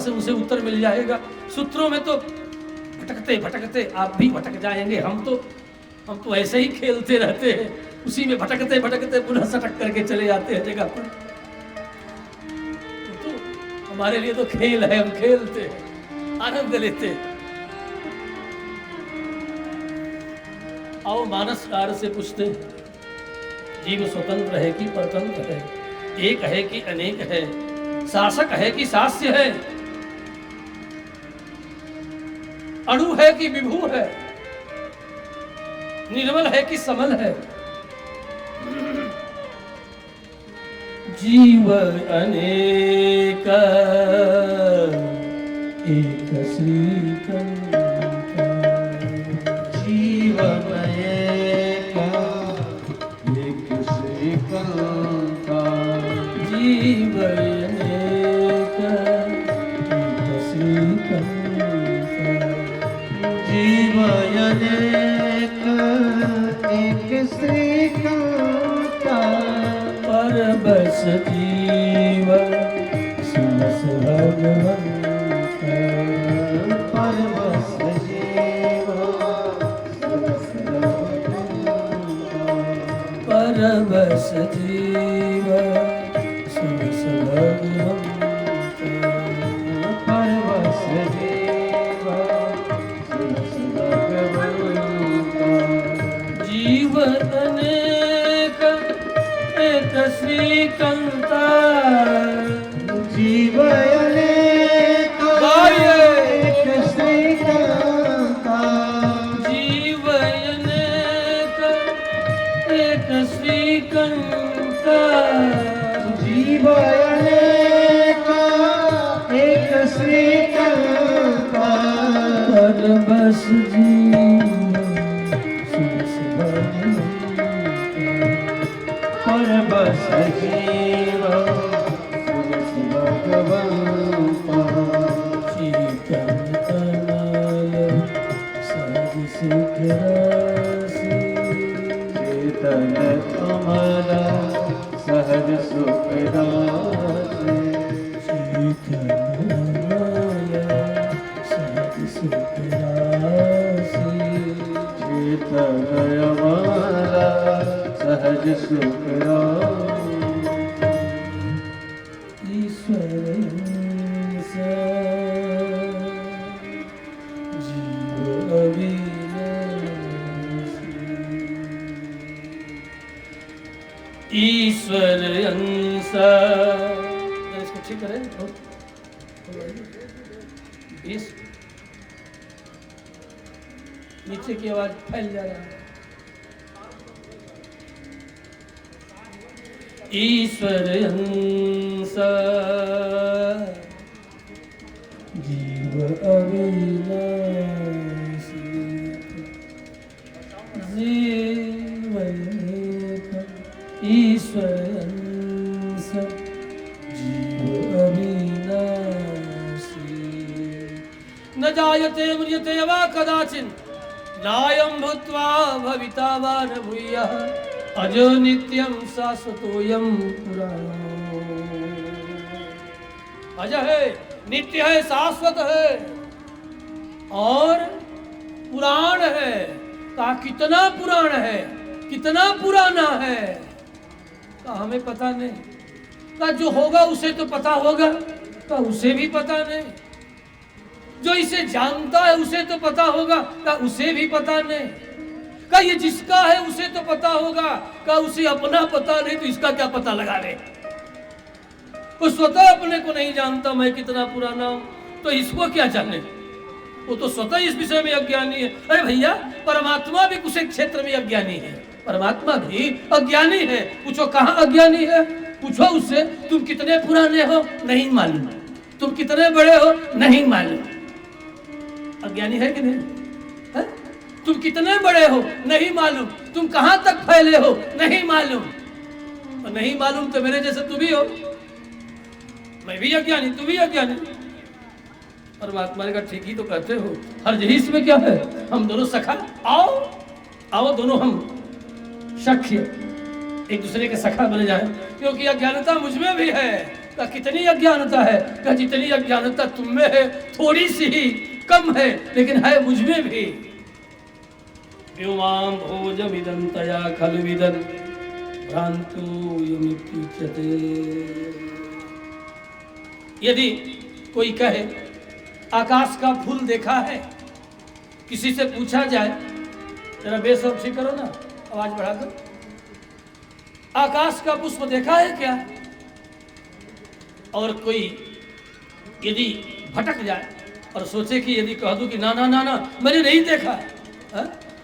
से उसे उत्तर मिल जाएगा। सूत्रों में तो भटकते भटकते आप भी भटक जाएंगे। हम तो ऐसे ही खेलते रहते हैं, उसी में भटकते भटकते पुनः सटक करके चले जाते हैं जगह पर। तो हमारे लिए तो खेल है, हम खेलते हैं, आनंद लेते हैं। आओ मानसकार से पूछते हैं, जीव स्वतंत्र है कि परतंत्र है, एक है कि अनेक है, शासक है कि शास्य है, अणु है कि विभू है, निर्मल है कि समल है। जीव अनेक एक श्रीकंठ, जीव अनेक एक श्रीकंठ, जीव अनेक एक श्रीकंठ, जीव अनेक एक श्रीकंठ, परबस जीव सुरस भगवंत, परबस जीव सुरस भगवंत, परबस जीव सुरस भगवंत, परबस जीव सुरस भगवंत, जीव अनेक एक श्रीकंठ, जीव अनेक एक श्रीकंठ, जीव अनेक एक श्रीकंठ, जीव अनेक एक श्रीकंठ, परबस जीव सुरस भगवंत, परबस जीव सुरस भगवंत, चेतन सहज सुख राशि, चेतन कमला सहज सुख राशि, चेतन सहज सुख राशि, चेतन अमला सहज सुख राशि, ईश्वर से जीव अविनाशी, ईश्वर अंश। इसको ठीक करें, 20 नीचे की आवाज फैल जा रहा है। ईश्वर अंश जीव अविनाशी, जीव एक ईश्वर अंश जीव अविनाशी, न जायते म्रियते वा कदाचिन, नायं भूत्वा भविता वा न भूयः, अजो नित्यं शाश्वतोऽयं पुराणो। अजय है, नित्य है, शाश्वत है और पुराण है। कहा कितना पुराण है, कितना पुराना है, कहा हमें पता नहीं। कहा जो होगा उसे तो पता होगा, कहा उसे भी पता नहीं। जो इसे जानता है उसे तो पता होगा, कहा उसे भी पता नहीं। कहा ये जिसका है उसे तो पता होगा, कहा उसे अपना पता नहीं तो इसका क्या पता लगा ले। वो स्वतः अपने को नहीं जानता मैं कितना पुराना हूं, तो इसको क्या जाने। वो तो स्वतः इस विषय में अज्ञानी है। अरे भैया, परमात्मा भी कुछ क्षेत्र में अज्ञानी है, परमात्मा भी अज्ञानी है। पूछो कहाँ अज्ञानी है, पूछो उससे तुम कितने पुराने हो नहीं मालूम, तुम कितने बड़े हो नहीं मालूम। अज्ञानी है कि नहीं है? तुम कितने बड़े हो नहीं मालूम, तुम कहां तक फैले हो नहीं मालूम। और नहीं मालूम तो मेरे जैसे तू भी हो, मैं भी अज्ञानी, तू भी अज्ञानी। परमात्मा ने कहा ठीक ही तो कहते हो, हर यही इसमें क्या है, हम दोनों सखा, आओ आओ दोनों हम सख्य एक दूसरे के सखा बन जाए, क्योंकि अज्ञानता मुझ में भी है। का कितनी अज्ञानता है? का जितनी अज्ञानता तुम में है थोड़ी सी ही कम है, लेकिन है मुझ में भी। व्योमां भोजमिदं तया खलुविदं भ्रान्तोऽयमित्युच्यते। यदि कोई कहे आकाश का फूल देखा है, किसी से पूछा जाए, जरा बेस और ठीक करो ना, आवाज बढ़ा दो, आकाश का पुष्प देखा है क्या? और कोई यदि भटक जाए और सोचे कि यदि कह दूं कि ना ना ना ना मैंने नहीं देखा,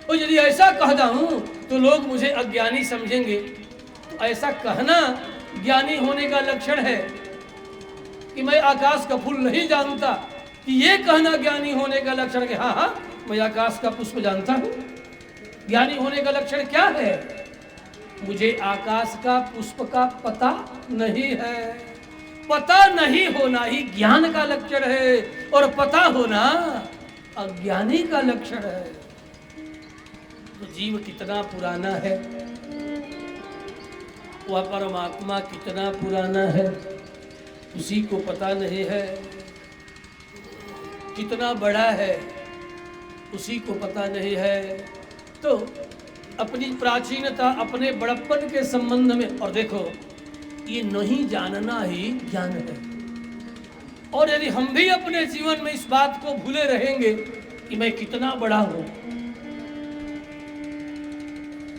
और यदि ऐसा कह दूं तो लोग मुझे अज्ञानी समझेंगे। तो ऐसा कहना ज्ञानी होने का लक्षण है कि मैं आकाश का फूल नहीं जानता, कि ये कहना ज्ञानी होने का लक्षण कि हाँ हाँ मैं आकाश का पुष्प जानता हूँ। ज्ञानी होने का लक्षण क्या है? मुझे आकाश का पुष्प का पता नहीं है। पता नहीं होना ही ज्ञान का लक्षण है, और पता होना अज्ञानी का लक्षण है। तो जीव कितना पुराना है, वह परमात्मा कितना पुराना है, उसी को पता नहीं है। कितना बड़ा है, उसी को पता नहीं है। तो अपनी प्राचीनता, अपने बड़प्पन के संबंध में, और देखो ये नहीं जानना ही ज्ञान है। और यदि हम भी अपने जीवन में इस बात को भूले रहेंगे कि मैं कितना बड़ा हूं,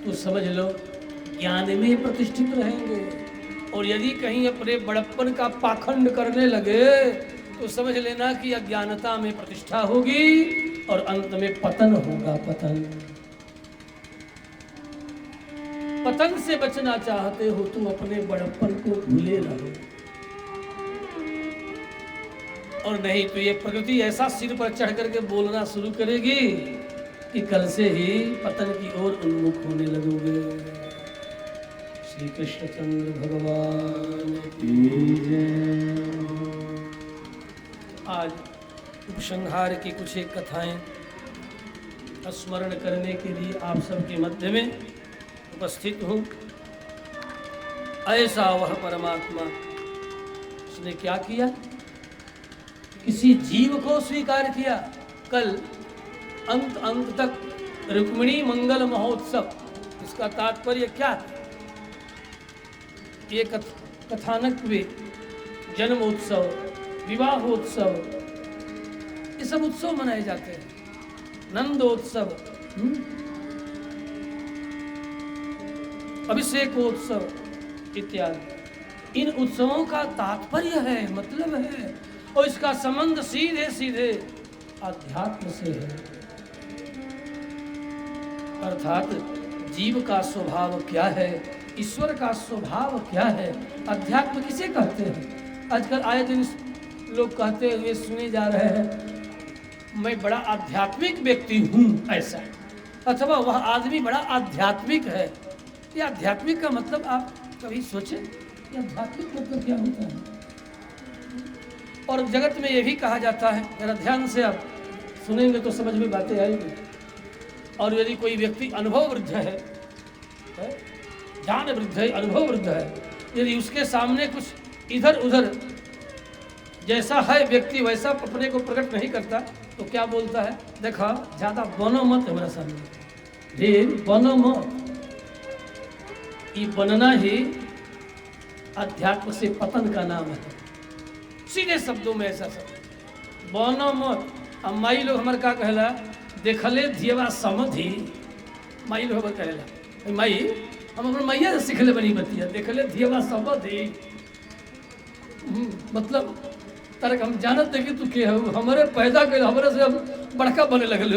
तो समझ लो ज्ञान में प्रतिष्ठित रहेंगे। और यदि कहीं अपने बड़प्पन का पाखंड करने लगे तो समझ लेना कि अज्ञानता में प्रतिष्ठा होगी और अंत में पतन होगा। पतन से बचना चाहते हो तुम अपने बड़प्पन को भूले रहो, और नहीं तो ये प्रकृति ऐसा सिर पर चढ़ करके बोलना शुरू करेगी कि कल से ही पतन की ओर उन्मुख होने लगोगे। श्री कृष्णचंद्र भगवान की जय। आज उपसंहार की कुछ एक कथाएं स्मरण करने के लिए आप सबके मध्य में उपस्थित हूँ। ऐसा वह परमात्मा, उसने क्या किया? किसी जीव को स्वीकार किया। कल अंत तक रुक्मिणी मंगल महोत्सव, इसका तात्पर्य क्या है? ये कथानक में जन्मोत्सव, विवाहोत्सव, ये सब उत्सव मनाए जाते हैं। नंदोत्सव, अभिषेकोत्सव इत्यादि, इन उत्सवों का तात्पर्य है, मतलब है, और इसका संबंध सीधे सीधे अध्यात्म से है। अर्थात जीव का स्वभाव क्या है, ईश्वर का स्वभाव क्या है, अध्यात्म किसे कहते हैं? आजकल आए दिन लोग कहते हुए सुने जा रहे हैं मैं बड़ा आध्यात्मिक व्यक्ति हूँ, ऐसा, अथवा वह आदमी बड़ा आध्यात्मिक है। ये आध्यात्मिक का मतलब आप कभी सोचें, ये आध्यात्मिक मतलब क्या होता है? और जगत में ये भी कहा जाता है, जरा ध्यान से आप सुनेंगे तो समझ में बातें आएंगी। और यदि कोई व्यक्ति अनुभव वृद्ध है, ज्ञान वृद्ध है, अनुभव वृद्ध है, यदि उसके सामने कुछ इधर उधर जैसा है व्यक्ति वैसा अपने को प्रकट नहीं करता, तो क्या बोलता है? देखा ज्यादा बनो मत हमारा सामने, ढेर बनो मत। ये बनना ही अध्यात्म से पतन का नाम है। सीधे शब्दों में ऐसा सब बनो मत। अब माई लोग हमारे का कहला, देखले दियवा समझी, माई लोग हमारे कहला, माई हम अपने मैया से सीखले बनी बतिया, देखले दियवा समझी, मतलब तरक हम जानत थे कि तू के हो, हमारे पैदा कर, हमारे से हम बड़का बने लगल,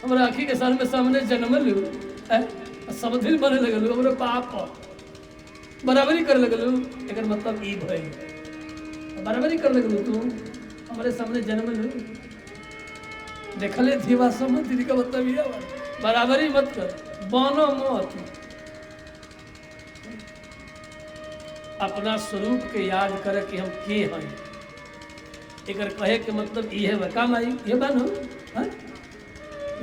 हमारे आँखी के सामने जन्मल, समझिल बने लगल, हमारे पाप बराबरी कर लगल। एक मतलब ई भाई बराबरी कर लगल, तू हमारे सामने जन्मल, देखले दीवा समझ दीदी का मतलब ये बराबरी मत कर, बनो मत। अपना स्वरूप के याद करे कि हम के हैं। एक कहे के मतलब ये है का माई ये बनो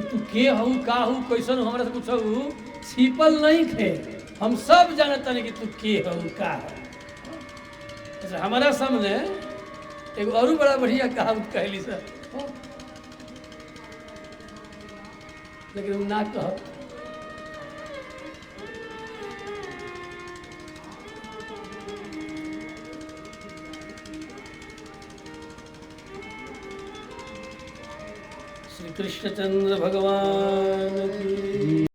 तू के हूँ का हूँ कैसन हमारे से कुछ छिपल नहीं थे, हम सब जानता नहीं कि तू के हूँ का है। अच्छा हमारा सामने एक और बड़ा बढ़िया कहावत कहली सर हो? लेकिन हम ना कह श्री कृष्णचंद्र भगवान की